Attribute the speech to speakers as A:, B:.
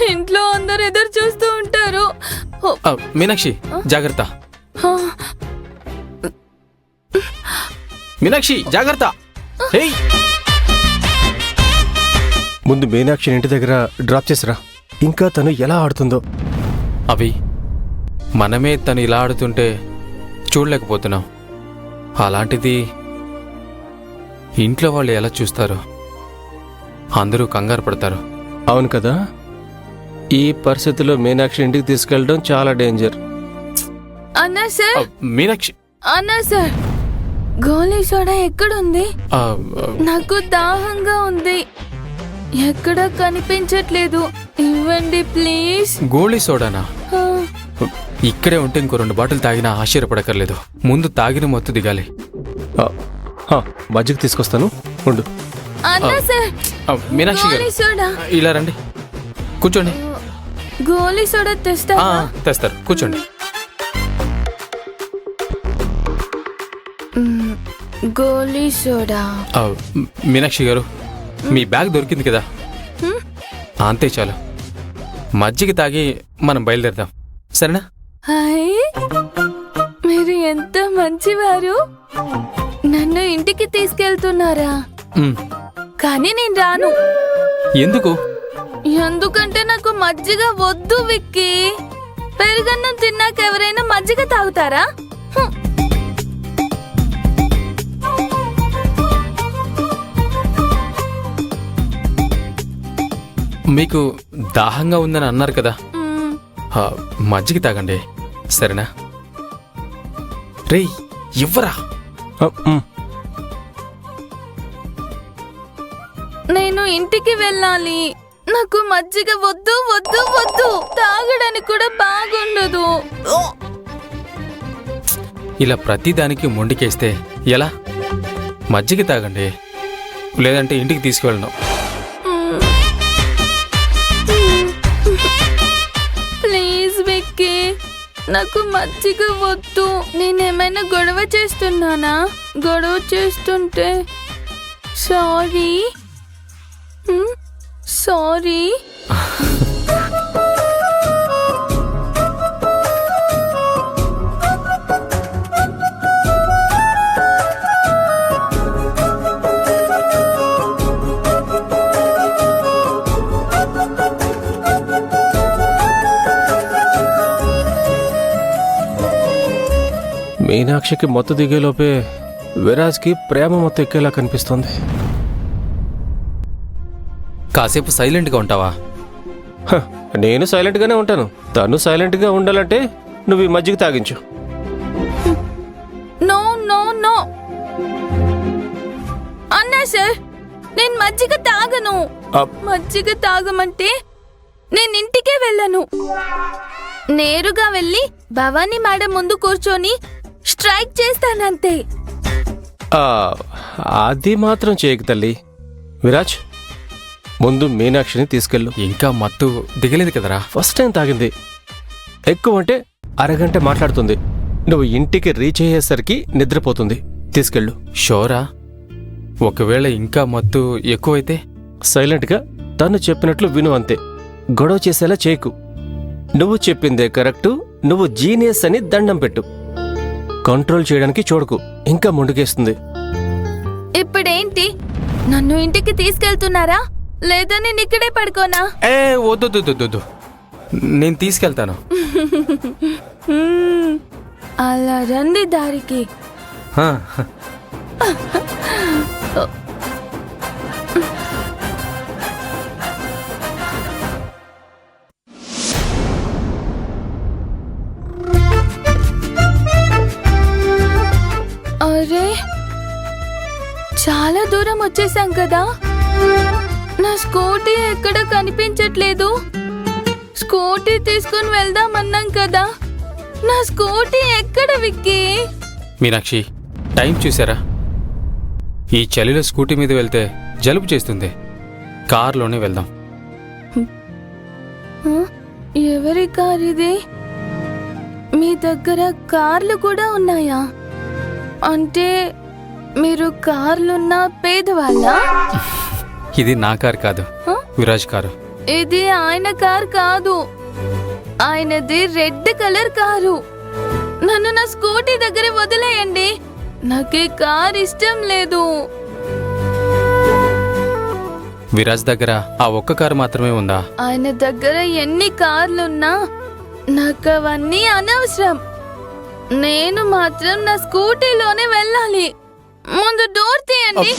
A: ఇంట్లో అందరు ఎదురు చూస్తూ ఉంటారు.
B: మీనాక్షి జాగ్రత్త. మీనాక్షి జాగ్రత్త.
C: ముందు మీనాక్షి ఇంటి దగ్గర డ్రాప్ చేసిరా. ఇంకా తను ఎలా ఆడుతుందో.
B: అవి మనమే తను ఇలా ఆడుతుంటే చూడలేకపోతున్నాం. అలాంటిది ఇంట్లో వాళ్ళు ఎలా చూస్తారు? అందరూ కంగారు పడతారు.
C: అవును కదా, ఈ పరిస్థితిలో మీనాక్షి ఇంటికి తీసుకెళ్ళడం చాలా డేంజర్.
A: అన్నా సార్,
B: మీనాక్షి
A: అన్నా సార్, గోలీ సోడా ఎక్కడుంది? నాకు దాహంగా ఉంది, ఎక్కడా కనిపించట్లేదు. ఇవ్వండి ప్లీజ్.
B: గోళీ సోడానా? ఇక్కడే ఉంటే ఇంకో 2 బాటిల్ తాగినా ఆశ్చర్యపడక్కర్లేదు. ముందు తాగిన మొత్తం దిగాలి.
C: మజ్జిగ తీసుకొస్తాను ఉండు.
A: అన్నా సార్,
B: మీనాక్షి
A: గోలీ సోడా.
B: ఇలా రండి, కూర్చోండి.
A: గోలీ సోడా తెస్తావా?
B: తెస్తారు, కూర్చోండి.
A: గోలీ సోడా.
B: మీనాక్షి గారు, మీ బ్యాగ్ దొరికింది కదా, అంతే చాలు. మజ్జిగ తాగి మనం బయలుదేరదాం, సరేనా?
A: హాయ్, మీరు ఎంత మంచివారు. నన్ను ఇంటికి తీసుకెళ్తున్నారా? కానీ నేను రాను.
B: ఎందుకు?
A: ఎందుకంటే నాకు మజ్జిగ వద్దు విక్కీ. పెరుగన్నం తిన్నాక ఎవరైనా మజ్జిగ తాగుతారా?
B: మీకు దాహంగా ఉందని అన్నారు కదా, మజ్జిగ తాగండి, సరేనా? రే ఇవ్వరా.
A: నేను ఇంటికి వెళ్ళాలి. నాకు మజ్జిగ వద్దు వద్దు వద్దు. తాగడానికి కూడా బాగుండదు.
B: ఇలా ప్రతిదానికి మొండికేస్తే ఎలా? మజ్జిగ తాగండి, లేదంటే ఇంటికి తీసుకువెళ్ళను.
A: ప్లీజ్ విక్కీ, నాకు మజ్జిగ వద్దు. నేనేమైనా గొడవ చేస్తున్నానా? గొడవ చేస్తుంటే సారీ. సారీ.
C: మీనాక్షికి మొత్తం దిగేలోపే విరాజ్కి ప్రేమ మొత్తం ఎక్కేలా కనిపిస్తుంది.
B: కాసేపు సైలెంట్గా ఉంటావా?
C: నేను సైలెంట్గానే ఉంటాను. తను సైలెంట్గా ఉండాలంటే నువ్వు ఈ మజ్జిగ తాగించు.
A: నో నో నో అన్నా సార్, నేను మజ్జిగ తాగను. మజ్జిగ తాగమంటే నేను ఇంటికే వెళ్ళను. నేరుగా వెళ్ళి భవానీ మేడం ముందు కూర్చొని స్ట్రైక్ చేస్తానంతే.
C: అది మాత్రం చేయకు తల్లి. విరాజ్, ముందు మీనాక్షిని తీసుకెళ్ళు.
B: ఇంకా మత్తు దిగలేదు కదరా.
C: ఫస్ట్ టైం తాగింది. ఎక్కువ అంటే అరగంట మాట్లాడుతుంది. నువ్వు ఇంటికి రీచ్ అయ్యేసరికి నిద్రపోతుంది. తీసుకెళ్ళు.
B: షోరా? ఒకవేళ ఇంకా మత్తు ఎక్కువైతే?
C: సైలెంట్గా తను చెప్పినట్లు విను, అంతే. గొడవ చేసేలా చేయకు. నువ్వు చెప్పిందే కరెక్టు, నువ్వు జీనియస్ అని దండం పెట్టు. కంట్రోల్ చేయడానికి చూడకు, ఇంకా మొండికేస్తుంది.
A: ఇప్పుడేంటి, నన్ను ఇంటికి తీసుకెళ్తున్నారా లేదా నేను ఇక్కడే పడుకోనా?
B: వద్దు, నేను తీసుకెళ్తాను.
A: అలా రండి దారికి. అరే, చాలా దూరం వచ్చేసాం కదా. నా స్కూటీ ఎక్కడ కనిపించట్లేదు. స్కూటీ తీసుకుని వెళ్దామన్నాం కదా. నా స్కూటీ ఎక్కడ విక్కీ?
B: మీనాక్షి, టైం చూసారా? ఈ చలిలో స్కూటీ మీద వెళ్తే జలుబు చేస్తుంది. కారులోనే వెళ్దాం.
A: ఎవరి కార్ ఇది? మీ దగ్గర కార్లు కూడా ఉన్నాయా? అంటే మీరు కార్లున్న పేదవాళ్ళా?
B: ఇది నా కారు కాదు, విరాజ్ కారు.
A: ఇది ఆయన కార్ కాదు, ఆయనది రెడ్ కలర్ కారు. నన్ను నా స్కూటీ దగ్గర వదిలేయండి, నాకు ఈ కార్ ఇష్టం లేదు.
B: విరాజ్ దగ్గర ఆ ఒక్క కారు మాత్రమే ఉందా?
A: ఆయన దగ్గర ఎన్ని కార్లున్నా నాకు అవన్నీ అనవసరం. నేను మాత్రం నా స్కూటీలోనే వెళ్ళాలి. ముందు డోర్ తీయండి.